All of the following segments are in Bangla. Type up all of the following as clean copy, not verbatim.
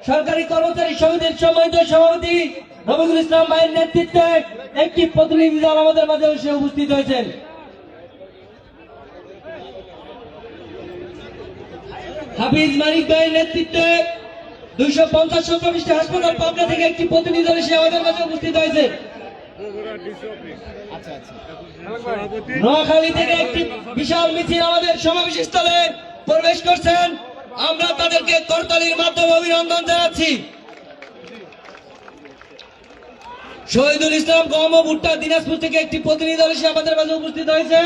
সরকারি কর্মচারী সমিতির সম্মানিত সভাপতি রবিকুল ইসলাম ভাইয়ের নেতৃত্বে একটি প্রতিনিধি দল আমাদের মাঝে এসে উপস্থিত হয়েছেন। হাফিজ মানিক ভাইয়ের নেতৃত্বে 250 সংখ্যা বিশিষ্ট হাসপাতাল পাবনা থেকে একটি প্রতিনিধি দল এসে আমাদের মাঝে উপস্থিত হয়েছে। নোয়াখালী থেকে একটি বিশাল মিছিল আমাদের সমাবেশ স্থলে প্রবেশ করছেন। আমরা তাদেরকে করতালির মাধ্যমে অভিনন্দন জানাচ্ছি। শহীদুল ইসলাম গম ভুট্টা দিনাজপুর থেকে একটি প্রতিনিধি দল এসে আমাদের মাঝে উপস্থিত হয়েছে।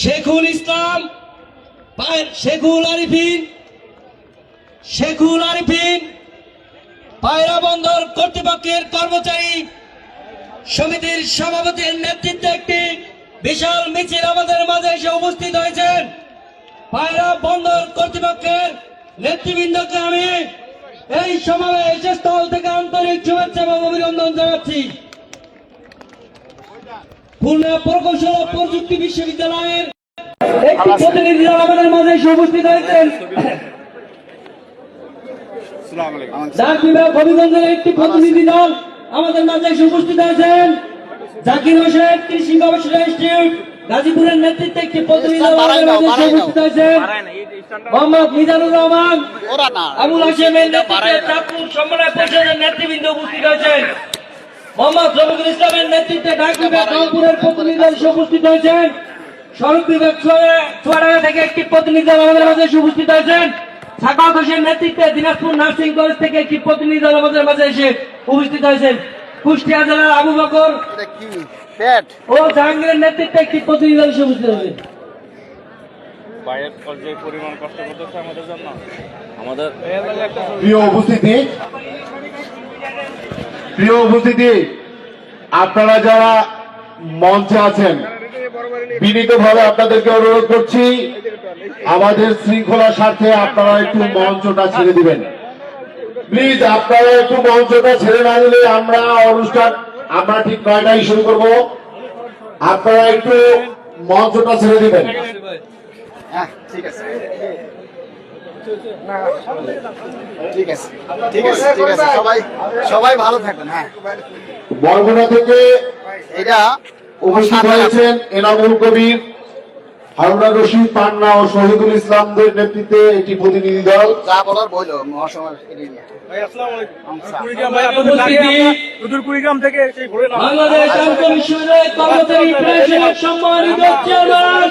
শেখুল ইসলাম শেখুল আরিফিন পায়রা বন্দর কর্তৃপক্ষের কর্মচারী সমিতির সভাপতির নেতৃত্বে একটি বিশাল মিছিল আমাদের মাঝে এসে উপস্থিত হয়েছেন। পায়রা বন্দর কর্তৃপক্ষের নেতৃবৃন্দকে আমি এই সমাবেশ স্থল থেকে আন্তরিক শুভেচ্ছা এবং অভিনন্দন জানাচ্ছি। খুলনা প্রকৌশল ও প্রযুক্তি বিশ্ববিদ্যালয়ের একটি প্রতিনিধি দল আমাদের মাঝে এসে উপস্থিত হয়েছেন। ডাক বিভাগ হবিগঞ্জের একটি প্রতিনিধি দল আমাদের মাঝে এসে উপস্থিত হয়েছেন। জাকির হোসেন কৃষি গবেষণা ইনস্টিটিউট গাজীপুরের নেতৃত্বে একটি প্রতিনিধি দল আমাদের মাঝে এসে উপস্থিত হয়েছেন। মোহাম্মদ মিজানুর রহমান আবুল হাশেমের নেতৃত্বে চাঁদপুর সমন্বয় পরিষদের নেতৃবৃন্দ উপস্থিত হয়েছেন। মোহাম্মদ রবিকুল ইসলামের নেতৃত্বে ডাক বিভাগ রংপুরের প্রতিনিধি দল এসে উপস্থিত হয়েছেন। সড়ক বিভাগ চুয়াডাঙ্গা থেকে একটি প্রতিনিধি দল আমাদের মাঝে এসে উপস্থিত হয়েছেন। সাকাওয়াত হোসেন নেতৃত্বে দিনাজপুর নার্সিং কলেজ থেকে একটি প্রতিনিধি দল আমাদের মাঝে এসে উপস্থিত হয়েছেন। কুষ্টিয়া জেলার আবু বকর ও জাহাঙ্গীরের নেতৃত্বে একটি প্রতিনিধি দল এসে উপস্থিত হয়েছে। প্রিয় উপস্থিতি, আপনারা যারা মঞ্চে আছেন বিনীতভাবে আপনাদেরকে অনুরোধ করছি, আমাদের শৃঙ্খলার স্বার্থে আপনারা একটু মঞ্চটা ছেড়ে দিবেন। প্লিজ আপনারা একটু মঞ্চটা ছেড়ে না দিলে আমরা ঠিক 9টায় শুরু করব। আপনারা একটু মঞ্চটা ছেড়ে দিবেন। ঠিক আছে ঠিক আছে ঠিক আছে ঠিক আছে, সবাই ভালো থাকবেন। হ্যাঁ, বরগুনা থেকে এটা উপস্থিত হয়েছেন এনামুল কবির, হারুনা রশিদ পান্না ও শহীদুল ইসলামদের নেতৃত্বে একটি প্রতিনিধি দল। যা বলার বলল মহাসমাবেশ কুড়িগ্রাম থেকে বাংলাদেশ বিশ্ববিদ্যালয়ের কর্মচারী ফেডারেশনের সম্মানিত চেয়ারম্যান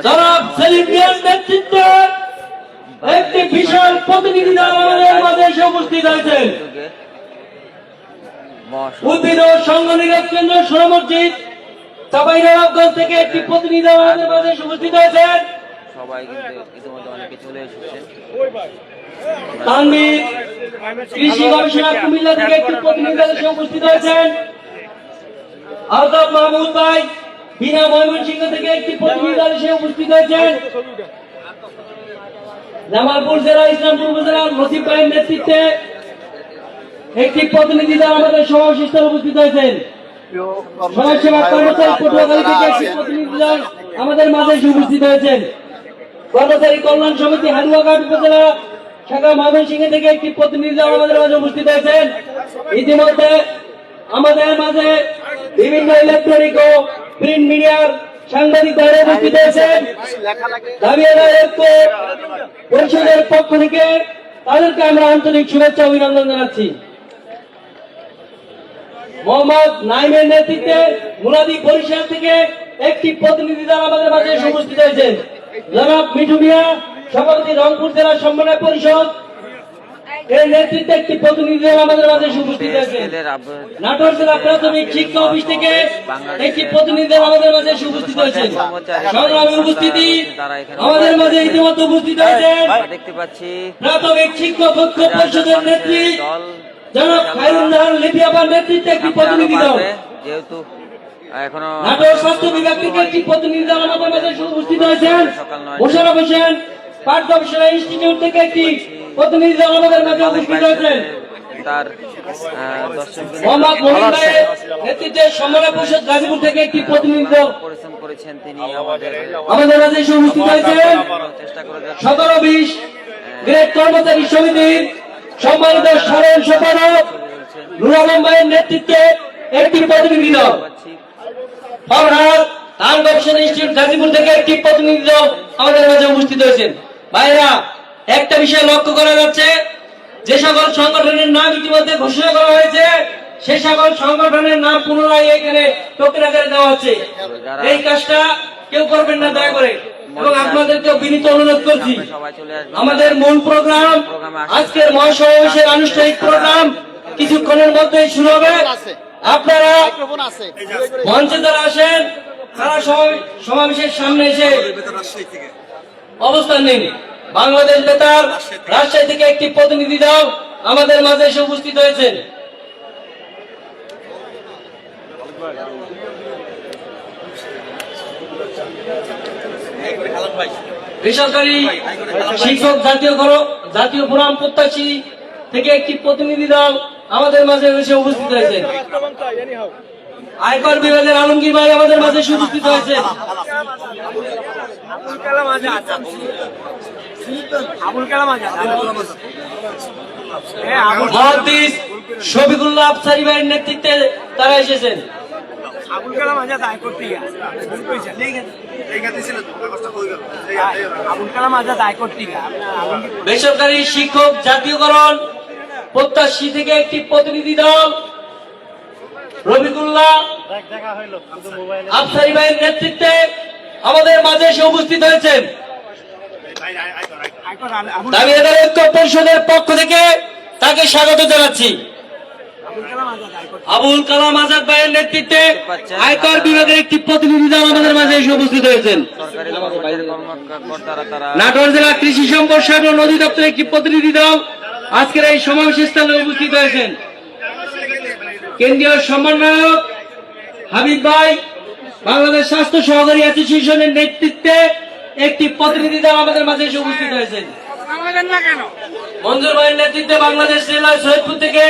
জনাব সেলিম মিয়ার নেতৃত্বে একটি বিশাল প্রতিনিধি দল আমাদের মাঝে এসে উপস্থিত হয়েছেন। উদ্ভিদ ও সংঘ নিরোধ কেন্দ্র সোনা মসজিদ চাঁপাইনবাবগঞ্জ থেকে একটি প্রতিনিধি দল আমাদের মাঝে এসে উপস্থিত হয়েছেন। সবাই কিন্তু ইতিমধ্যে অনেকে চলে এসেছেন। তানভীর কৃষি গবেষণা কুমিল্লা থেকে একটি প্রতিনিধি দল এসে উপস্থিত হয়েছেন। আলতাফ মাহমুদ ভাই বিনা ময়মনসিংহ থেকে একটি প্রতিনিধি দল এসে উপস্থিত হয়েছেন। জামালপুর জেলা ইসলামপুর উপজেলার নসিব ভাইয়ের নেতৃত্বে একটি প্রতিনিধি দল আমাদের সমাবেশ স্থলে উপস্থিত হয়েছেন। সমাজসেবা কর্মচারী পটুয়াখালী থেকে একটি প্রতিনিধি দল আমাদের মাঝে এসে উপস্থিত হয়েছেন। কর্মচারী কল্যাণ সমিতি হালুয়াঘাট উপজেলা শাখা ময়মনসিংহ থেকে একটি প্রতিনিধি দল আমাদের মাঝে উপস্থিত হয়েছেন। ইতিমধ্যে আমাদের মাঝে বিভিন্ন ইলেকট্রনিক ও প্রিন্ট মিডিয়ার সাংবাদিক ভাইরা উপস্থিত হয়েছেন। পরিষদের পক্ষ থেকে তাদেরকে আমরা আন্তরিক শুভেচ্ছা অভিনন্দন জানাচ্ছি। মোহাম্মদ নাইমের নেতৃত্বে মুরাদি বরিশাল থেকে একটি প্রতিনিধি দল আমাদের মাঝে উপস্থিত হয়েছেন। জনাব মিঠু মিয়া সভাপতি রংপুর জেলা সমন্বয় পরিষদ এর নেতৃত্বে একটি প্রতিনিধি দল আমাদের মাঝে উপস্থিত হয়েছে। নাটোর জেলা প্রাথমিক শিক্ষা অফিস থেকে একটি প্রতিনিধি দল আমাদের মাঝে উপস্থিত হয়েছে। সংগ্রামী উপস্থিতি, আমাদের মাঝে ইতিমধ্যে উপস্থিত হয়েছেন দেখতে পাচ্ছি প্রাথমিক শিক্ষক ঐক্য পরিষদের নেত্রী জনাব খায়রুন জাহান লিপিয়াবার নেতৃত্বে একটি প্রতিনিধি দল, যেহেতু এখনো নাটোর স্বাস্থ্য বিভাগ থেকে একটি প্রতিনিধি দল আমাদের মাঝে উপস্থিত হয়েছেন। মোশাররফ হোসেন পাট গবেষণা ইনস্টিটিউট থেকে একটি প্রতিনিধি দল আমাদের মাঝে উপস্থিত হয়েছেন। তার দর্শকদের মোহাম্মদ মহিন ভাইয়ের নেতৃত্বে সমন্বয় পরিষদ গাজীপুর থেকে একটি প্রতিনিধি দল পরিশ্রম করেছেন তিনি আমাদের মাঝে এসে উপস্থিত হয়েছেন। চেষ্টা করে যাচ্ছেন। 17-20 গ্রেড কর্মচারী সমিতির সম্মানিত সাধারণ সম্পাদক নুর আলম ভাইয়ের নেতৃত্বে একটি প্রতিনিধি দল, ফরহাদ ধান গবেষণা ইনস্টিটিউট গাজীপুর থেকে একটি প্রতিনিধি দল আমাদের মাঝে উপস্থিত হয়েছেন। ভাইরা, একটা বিষয় লক্ষ্য করা যাচ্ছে, যে সকল সংগঠনের নাম ইতিমধ্যে ঘোষণা করা হয়েছে সে সকল সংগঠনের নাম পুনরায় এখানে টোকেন আকারে দেওয়া হচ্ছে। এই কাজটা কেউ করবেন না দয়া করে, এবং আপনাদেরকে বিনীত অনুরোধ করছি, সবাই চলে আসবেন। আমাদের মূল প্রোগ্রাম, আজকের মহাসমাবেশের আনুষ্ঠানিক প্রোগ্রাম কিছুক্ষণের মধ্যেই শুরু হবে। আপনারা মাইক্রোফোন আছে। মঞ্চে যারা আসেন তারা সমাবেশের সামনে এসে অবস্থান নিন। বাংলাদেশ বেতার রাজশাহী থেকে একটি প্রতিনিধি দল আমাদের মাঝে এসে উপস্থিত হয়েছেন। বেসরকারি শিক্ষক জাতীয় ফোরাম প্রত্যাশী থেকে একটি প্রতিনিধি দল আমাদের মাঝে এসে উপস্থিত হয়েছেন। আয়কর বিভাগের আলমগীর ভাই আমাদের মাঝে এসে উপস্থিত হয়েছে। মহাদিস শফিকুল্লাহ আফসারি ভাইয়ের নেতৃত্বে তারা এসেছেন। বেসরকারি শিক্ষক জাতীয়করণ প্রত্যাশী থেকে একটি প্রতিনিধি দল রফিকুল্লাহ আফসারি ভাইয়ের নেতৃত্বে আমাদের মাঝে এসে উপস্থিত হয়েছেন। দাবিদার ঐক্য পরিষদের পক্ষ থেকে তাকে স্বাগত জানাচ্ছি। আবুল কালাম আজাদ ভাইয়ের নেতৃত্বে আয়কর বিভাগের একটি প্রতিনিধি দল আমাদের মাঝে এসে উপস্থিত হয়েছেন। সরকারি কর্মকর্তারা তারা নাটোর জেলা কৃষি সম্প্রসারণ ও নদী দপ্তরের একটি প্রতিনিধি দল আজকের এই সমাবেশ স্থলে উপস্থিত হয়েছেন। কেন্দ্রীয় সমন্বয়ক হাবিব ভাই বাংলাদেশ স্বাস্থ্য সহকারী অ্যাসোসিয়েশনের নেতৃত্বে একটি প্রতিনিধি দল আমাদের মাঝে এসে উপস্থিত হয়েছেন। মঞ্জুর ভাইয়ের নেতৃত্বে বাংলাদেশ জেলায় সৈয়দপুর থেকে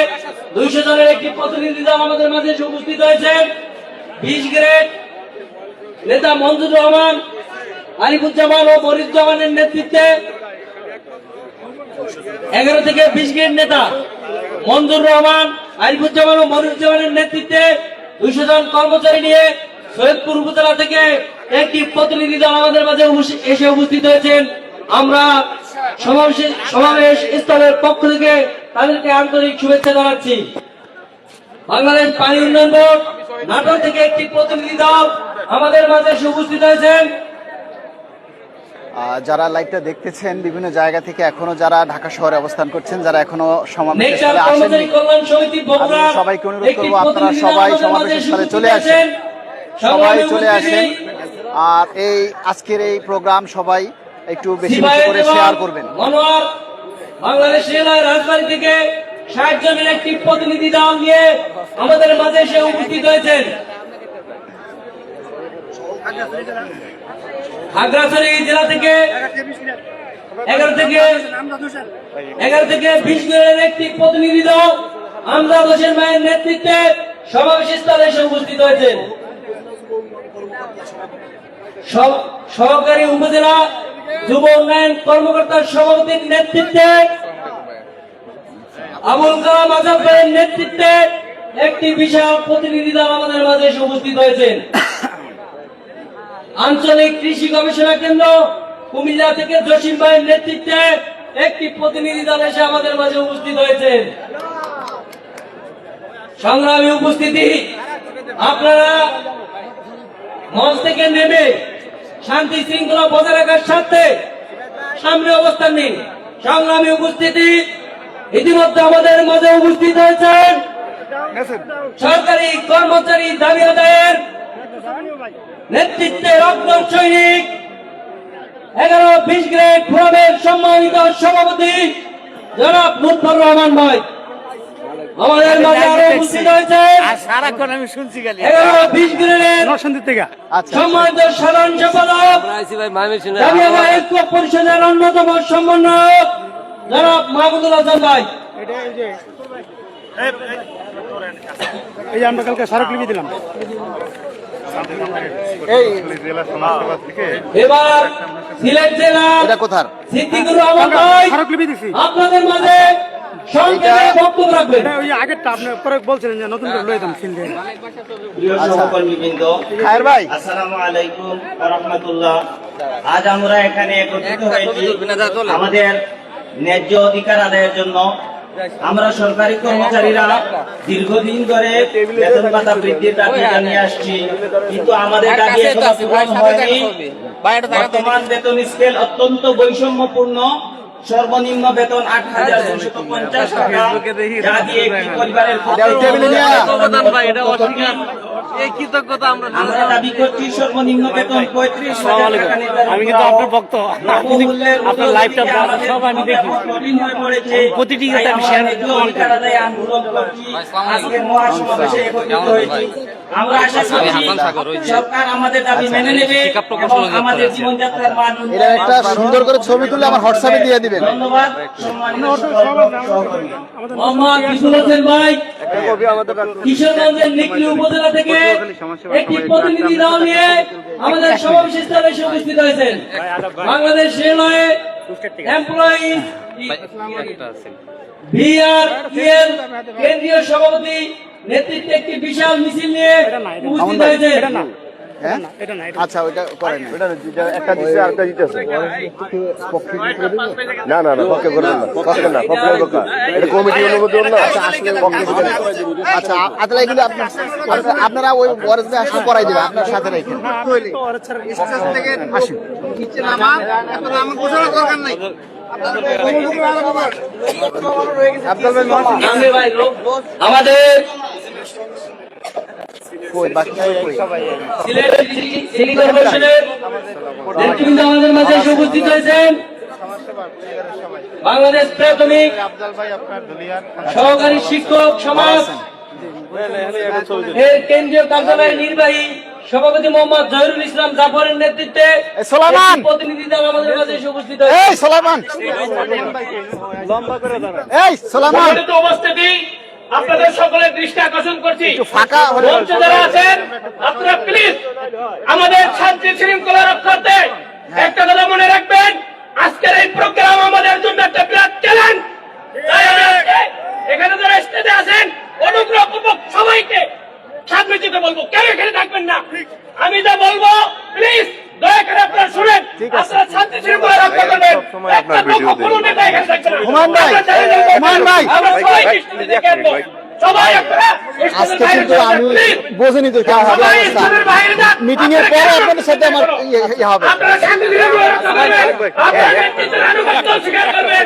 200 জনের একটি প্রতিনিধি দল আমাদের মাঝে এসে উপস্থিত হয়েছেন। 20 গ্রেড নেতা মঞ্জুর রহমান, আরিফুজ্জামান ও মরিজুজ্জামানের নেতৃত্বে 11 থেকে 20 গ্রেড নেতা মঞ্জুর রহমান, আরিফুজ্জামান ও মরিজুজ্জামানের নেতৃত্বে 200 জন কর্মচারী নিয়ে সৈয়দপুর উপজেলা থেকে একটি প্রতিনিধি দল আমাদের মাঝে এসে উপস্থিত হয়েছেন। আমরা সমাবেশ স্থলের পক্ষ থেকে তাদেরকে আন্তরিক শুভেচ্ছা জানাচ্ছি। বাংলাদেশ পানি উন্নয়ন বোর্ড নাটোর থেকে একটি প্রতিনিধি দল আমাদের মাঝে এসে উপস্থিত হয়েছেন। যারা লাইভটা দেখতেছেন বিভিন্ন জায়গা থেকে এখনো যারা ঢাকা শহরে অবস্থান করছেন, যারা এখনো সমাবেশে নেকচার আসেননি, কর্মচারী কল্যাণ সমিতি বগুড়া আমি সবাইকে অনুরোধ একটি করবো আপনারা প্রতিনিধি দল সবাই আমাদের মাঝে সমাবেশের এসে স্থলে উপস্থিত চলে আসেন, হয়েছেন। সবাই সংগ্রামী চলে আসেন। উপস্থিতি আর এই আজকের এই প্রোগ্রাম সবাই একটু বেশি বেশি করে শেয়ার করবেন। মনোয়ার বাংলাদেশ জেলায় রাজবাড়ী থেকে 60 জনের একটি প্রতিনিধি দল নিয়ে আমাদের মাঝে এসে উপস্থিত হয়েছেন। খাগড়াছড়ি জেলা থেকে 11 থেকে 20 জনের একটি প্রতিনিধি দল আমজাদ হোসেন ভাইয়ের নেতৃত্বে সমাবেশ স্থলে এসে উপস্থিত হয়েছেন। সহকারী উপজেলা যুব উন্নয়ন কর্মকর্তার সভাপতির নেতৃত্বে আবুল কালাম আজাদ ভাইয়ের নেতৃত্বে একটি বিশাল প্রতিনিধি দল আমাদের মাঝে এসে উপস্থিত হয়েছেন। আঞ্চলিক কৃষি গবেষণা কেন্দ্র কুমিল্লা থেকে জসিম ভাইয়ের নেতৃত্বে একটি প্রতিনিধি দল এসে আমাদের মাঝে উপস্থিত হয়েছেন। সংগ্রামী উপস্থিতি, আপনারা মঞ্চ থেকে নেমে শান্তি শৃঙ্খলা বজায় রাখার স্বার্থে সামনে অবস্থান নিন। সংগ্রামী উপস্থিতি, ইতিমধ্যে আমাদের মাঝে উপস্থিত হয়েছেন সরকারি কর্মচারী দাবি আদায়ের নেতৃত্বে অগ্র সৈনিক 11-20 গ্রেড ফোরামের সম্মানিত সভাপতি জনাব লুৎফর রহমান ভাই আমাদের মাঝে আরো উপস্থিত হয়েছেন। সারাক্ষণ আমি শুনছি খালি 11-20 গ্রেডের আচ্ছা, সম্মানিত সাধারণ সম্পাদক দাবি আদায় ঐক্য পরিষদের অন্যতম সমন্বয়ক জনাব মাহমুদুল হাসান ভাই এই যে আমরা কালকে স্মারকলিপি দিলাম। এই এবার সিলেট জেলার এটা কোথার? সিদ্দিকুর রহমান ভাই স্মারকলিপি দিছি। আপনাদের মাঝে সংক্ষেপে বক্তব্য রাখবেন। ওই যে আগেরটা আপনি পরে বলছিলেন যে নতুন করে লয়ে দাম সিল দিয়ে। প্রিয় সহকর্মীবৃন্দ, খায়ের ভাই, আসসালামু আলাইকুম ওয়া রাহমাতুল্লাহ। আজ আমরা এখানে একত্রিত হয়েছি আমাদের ন্যায্য অধিকার আদায়ের জন্য। আমরা সরকারি কর্মচারীরা দীর্ঘদিন ধরে বেতন ভাতা বৃদ্ধির দাবি জানিয়ে আসছি, কিন্তু আমাদের দাবি এখনো পূরণ হয়নি। বর্তমান বেতন স্কেল অত্যন্ত বৈষম্যপূর্ণ। সর্বনিম্ন বেতন ৮,২৫০ টাকা, যা দিয়ে একটি পরিবারের আমরা দাবি করছি সর্বনিম্ন বেতন ৩৫,০০০ টাকা নির্ধারণ আমি কিন্তু আপনার ভক্ত, আপনার লাইভটা সব আমি দেখি, প্রতিটি কথা আমি শেয়ার করছি। আজকের মহাসমাবেশে একত্রিত হয়েছি। আমরা আশা করছি সরকার আমাদের দাবি মেনে নেবে এবং আমাদের জীবনযাত্রার মান এটা একটা সুন্দর করে ছবি তুলে আমার হোয়াটসঅ্যাপে দিয়ে দিবেন। ধন্যবাদ সম্মানিত সহকর্মী। মোহাম্মদ বিপুল হোসেন ভাই কিশোরগঞ্জের নিকলি উপজেলা থেকে একটি প্রতিনিধি দল নিয়ে আমাদের সমাবেশ স্থলে এসে উপস্থিত হয়েছেন। বাংলাদেশ রেলওয়ে এমপ্লয়িজ বিআরএল কেন্দ্রীয় সভাপতি নেতৃত্বে একটি বিশাল মিছিল নিয়ে উপস্থিত হয়েছে। হ্যাঁ? এটা না, এটা আচ্ছা, ওইটা করেন। একটা দিচ্ছে আর একটা দিতেছে না না না পক্ষে করবেন না, পক্ষে না, পক্ষে পক্ষে এটা কমিটি অনুমোদন না আসলে পক্ষে দিবেন। আচ্ছা, আতলা এগুলো আপনারা ওই ওয়ারেসে আসলে করাই দেবে আপনার সাথে রেখে। আসুন। আমাদের কই বাকি কই? সিলেট সিটি কর্পোরেশনের নেতৃবৃন্দ আমাদের মাঝে এসে উপস্থিত হয়েছেন। বাংলাদেশ প্রাথমিক সহকারী শিক্ষক সমাজ এর কেন্দ্রীয় কার্যালয়ের নির্বাহী সভাপতি মোহাম্মদ জহিরুল ইসলাম জাফরের নেতৃত্বে সোলাইমান! একটি প্রতিনিধি দল আমাদের মাঝে এসে উপস্থিত হয়েছে। এই সোলাইমান, এই সোলাইমান, সম্মানিত উপস্থিতি, আপনাদের সকলের দৃষ্টি আকর্ষণ করছি। একটু ফাঁকা হলে মঞ্চে যারা আছেন আপনারা প্লিজ আমাদের শান্তি শৃঙ্খলা রক্ষার্থে একটা কথা মনে রাখবেন, আজকের এই প্রোগ্রাম আমাদের জন্য একটা বিরাট চ্যালেঞ্জ। তাই আমি আজকে এখানে যারা স্টেজে আছেন অনুগ্রহপূর্বক সবাইকে সামনে যেতে বলবো, কেউ এখানে থাকবেন না। আমি যা বলবো প্লিজ দয়া করে আপনারা শুনেন, আপনারা শান্তি শৃঙ্খলা রক্ষা করবেন। একটা লোক কোনো নেতা এখানে থাকবে না। হুমায়ুন ভাই, আমরা চ্যালেঞ্জ করবো। হুমায়ুন ভাই, আমরা সবাইকে স্টেজে ডেকে আনবো। সবাই আপনারা আজকে কিন্তু আমি বোঝেনি তো কেমন হবে অবস্থা। মিটিং এর পরে আপনাদের সাথে আমার ইয়ে হবে। আপনারা শান্তি শৃঙ্খলা রক্ষা করবেন, আপনারা নেতৃত্বের আনুগত্য স্বীকার করবেন।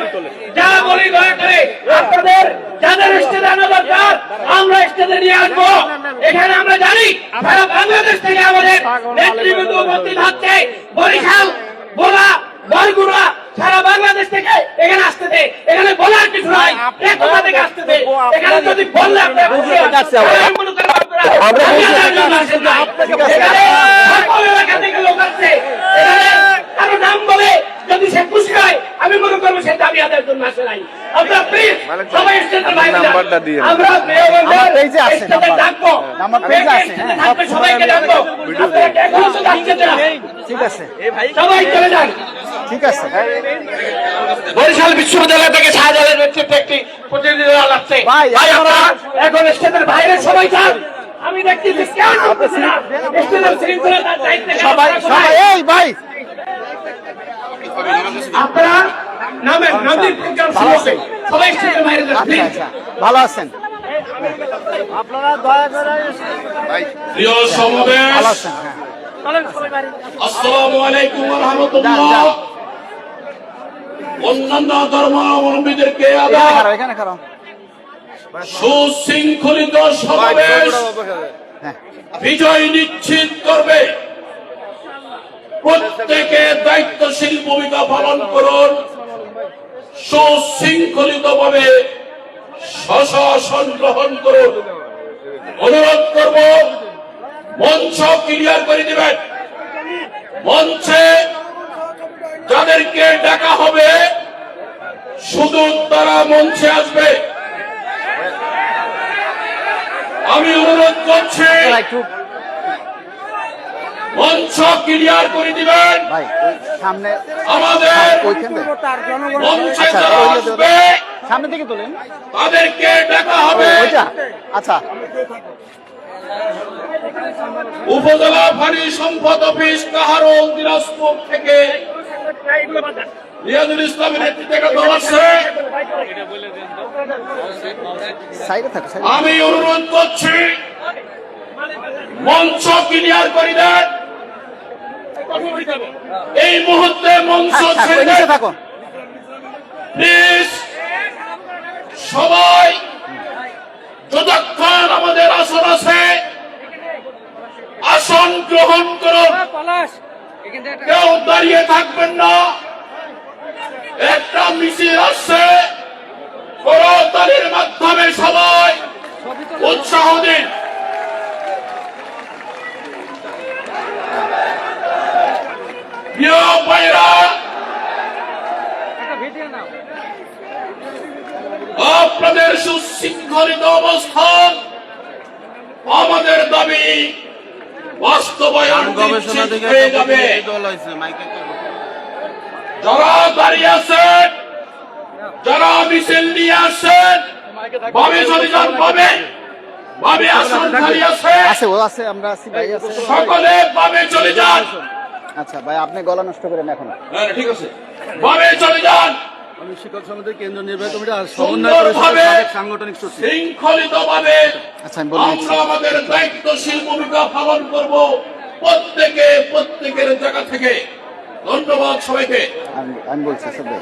যা বলি দয়া করে আপনাদের যাদের স্টেজে আনা দরকার আমরা স্টেজে নিয়ে আসবো। এখানে আমরা জানি সারা বাংলাদেশ থেকে আমাদের নেতৃবৃন্দ উপস্থিত হচ্ছে, বরিশাল, ভোলা, বরগুনা, সারা বাংলাদেশ থেকে এখানে আসতেছে। এখানে বলার কিছু নাই, কোথা থেকে আসতেছে এখানে যদি বললে আপনারা খুশি হন। আমি মনে করি আপনারা এখানে সকল এলাকা থেকে লোক আসছে, এখানে কারো নাম বলে যদি সে খুশি হয় আমি মনে করবো সে দাবি আদায়ের জন্য আসে নাই। আপনারা প্লিজ সবাই স্টেজের বাইরে যান। আমরা আমার পেজে আছে স্টেজে ডাকবো, আমার পেজে আছে। স্টেজে থাকবে সবাইকে ডাকবো। আপনারা এখনো শুধু আসছেন না, ঠিক আছে, সবাই চলে যান। ঠিক আছে। বরিশাল বিশ্ববিদ্যালয় থেকে শাহজালালের নেতৃত্বে একটি প্রতিনিধি দল আসছে। ভাই, ভাই আপনারা এখন স্টেজের বাইরে সবাই যান। আমি দেখতেছি কেউ ঢুকতেছে না। স্টেজের শৃঙ্খলার দায়িত্বে সবাই সবাই এই ভাই, আপনারা নামেন, নামদের প্রোগ্রাম শুরু হবে। সবাই স্টেজের বাইরে যান আচ্ছা প্লিজ। আচ্ছা, ভালো আছেন? প্রিয় সমাবেশ, ভালো আছেন? হ্যাঁ, আসসালামু আলাইকুম ওয়া যান রাহমাতুল্লাহ। যান, অন্যান্য ধর্মাবলম্বীদেরকে এখানে আবার খারাপ, এখানে খারাপ। সুশৃঙ্খলিত সমাবেশ হ্যাঁ, বিজয় নিশ্চিত করবে। প্রত্যেকে দায়িত্বশীল ভূমিকা পালন করুন, সুশৃঙ্খলিত ভাবে স্বশাসন গ্রহণ করুন। অনুরোধ করব মঞ্চ ক্লিয়ার করে দিবেন। মঞ্চে যাদেরকে ডাকা হবে শুধু তারা মঞ্চে আসবে। আমি অনুরোধ করছি একটু মঞ্চ ক্লিয়ার করে দিবেন। ভাই ওই সামনে আমাদের ওইখানে মঞ্চে আচ্ছা, যারা ওই যে আসবে সামনে দিকে তোলেন তাদেরকে ডাকা হবে ওইটা আচ্ছা উপজেলা পানি সম্পদ অফিস কাহারোল দিনাজপুর থেকে রিয়াজুল ইসলামের নেতৃত্বে একটা দল আছে। সাইডে থাকো সাইডে আমি অনুরোধ করছি মঞ্চ ক্লিয়ার করে দেন। এই মুহূর্তে মঞ্চ ছেড়ে দেন থাকো প্লিজ। সবাই যতক্ষণ আমাদের আসন আছে আসন গ্রহণ করুন, কেউ দাঁড়িয়ে থাকবেন না। একটা মিছিল আসছে, করতালির মাধ্যমে সবাই উৎসাহ দিন। প্রিয় ভাইরা, আপনাদের সুশৃঙ্খলিত অবস্থান আমাদের দাবি বাস্তবায়ন নিশ্চিত হয়ে যাবে। যারা দাঁড়িয়ে আছেন, যারা মিছিল নিয়ে আসছেন, ভাবে চলে যান, ভাবে আসন খালি আছে, আছে ও আছে আমরা আছি ভাই আছে সকলে ভাবে চলে যান। আচ্ছা ভাই আপনি গলা নষ্ট করেন এখন হ্যাঁ, ঠিক আছে, ভাবে চলে যান। আমি শিক্ষক সমিতির কেন্দ্রীয় নির্বাহী কমিটি আর সুন্দরভাবে সাংগঠনিক সচিব শৃঙ্খলিত ভাবে আচ্ছা আমি বলে দিচ্ছি আমরা আমাদের দায়িত্বশীল ভূমিকা পালন করব প্রত্যেকের জায়গা থেকে। ধন্যবাদ সবাইকে। আমি বলছি সব ভাই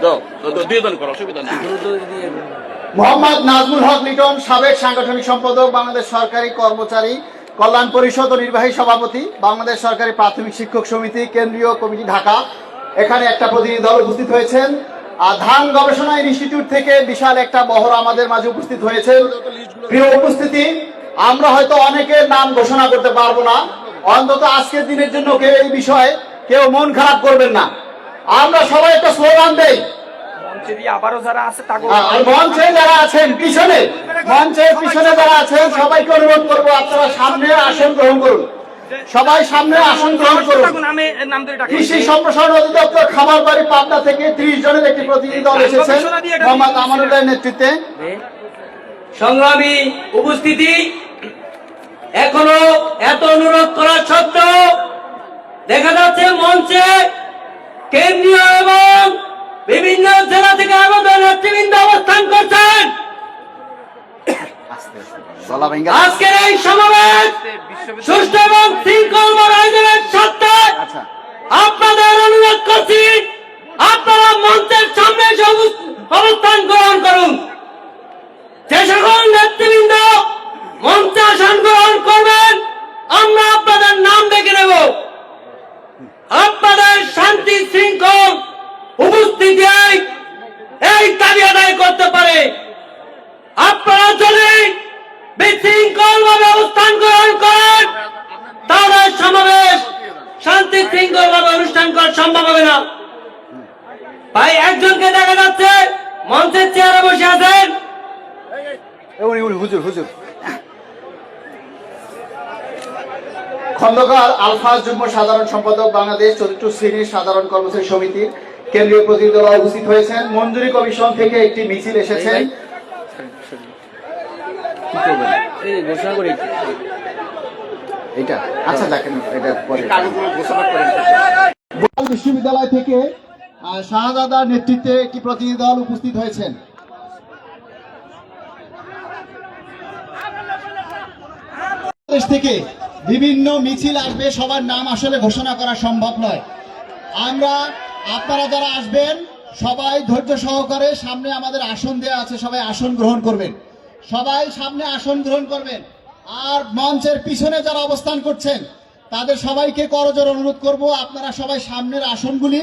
মোহাম্মদ নাজমুল হক লিটন, সাবেক সাংগঠনিক সম্পাদক, বাংলাদেশ সরকারি কর্মচারী কল্যাণ পরিষদ ও নির্বাহী সভাপতি, বাংলাদেশ সরকারি প্রাথমিক শিক্ষক সমিতি কেন্দ্রীয় কমিটি ঢাকা। এখানে একটা প্রতিনিধি দল উপস্থিত হয়েছেন। আর ধান গবেষণা ইনস্টিটিউট থেকে বিশাল একটা বহর আমাদের মাঝে উপস্থিত হয়েছে। প্রিয় উপস্থিতি, আমরা হয়তো অনেকের নাম ঘোষণা করতে পারবো না, অন্তত আজকের দিনের জন্য কেউ এই বিষয়ে কেউ মন খারাপ করবেন না। আমরা সবাই একটা স্লোগান দেই। আর মঞ্চে যারা আছেন পিছনে, মঞ্চের পিছনে যারা আছেন সবাইকে অনুরোধ করবো আপনারা সামনে আসন গ্রহণ করুন। সবাই সামনে আসন গ্রহণ করুন। কৃষি সম্প্রসারণ অধিদপ্তর খামারবাড়ি পাবনা থেকে 30 জনের একটি প্রতিনিধি দল এসেছেন মোহাম্মদ আমানুল্লাহের নেতৃত্বে। সংগ্রামী উপস্থিতি, এখনো এত অনুরোধ করা সত্ত্বেও দেখা যাচ্ছে মঞ্চে কেন্দ্রীয় এবং বিভিন্ন জেলা থেকে আগত নেতৃবৃন্দ অবস্থান করছেন। গলা ভেঙে আজকের এই সমাবেশ সুষ্ঠু এবং শৃঙ্খল আয়োজনের স্বার্থে আচ্ছা আপনাদের অনুরোধ করছি, আপনারা মঞ্চের সামনে এসে অবস্থান গ্রহণ করুন। যে সকল নেতৃবৃন্দ মঞ্চে আসন গ্রহণ করবেন আমরা আপনাদের নাম দেখে নেব। আপনাদের শান্তি শৃঙ্খল উপস্থিতি এই দাবি আদায় করতে পারে। আপনারা যদি বিশৃঙ্খল ভাবে অবস্থান গ্রহণ করেন তাহলে সমাবেশ শান্তি শৃঙ্খল ভাবে অনুষ্ঠান করা সম্ভব হবে না। ভাই একজনকে দেখা যাচ্ছে মঞ্চের চেয়ারে বসে আছেন। হুজুর হুজুর খন্দকার আলফাজ যুগ্ম সাধারণ সম্পাদক, বাংলাদেশ ৪র্থ শ্রেণীর সাধারণ কর্মচারী সমিতির কেন্দ্রীয় প্রতিনিধি দল উপস্থিত হয়েছেন। মঞ্জুরি কমিশন থেকে একটি মিছিল এসেছে। এইটা আচ্ছা দেখেন এটা পরে বোয়াল বিশ্ববিদ্যালয় থেকে শাহজাদার নেতৃত্বে একটি প্রতিনিধি দল উপস্থিত হয়েছেন। বাংলাদেশ থেকে বিভিন্ন মিছিল আসবে, সবার নাম আসলে ঘোষণা করা সম্ভব নয়। আপনারা যারা আসবেন সবাই ধৈর্য সহকারে, সামনে আমাদের আসন দেওয়া আছে, সবাই আসন গ্রহণ করবেন। সবাই সামনে আসন গ্রহণ করবেন। আর মঞ্চের পিছনে যারা অবস্থান করছেন তাদের সবাইকে করজোড়ে অনুরোধ করব আপনারা সবাই সামনের আসনগুলি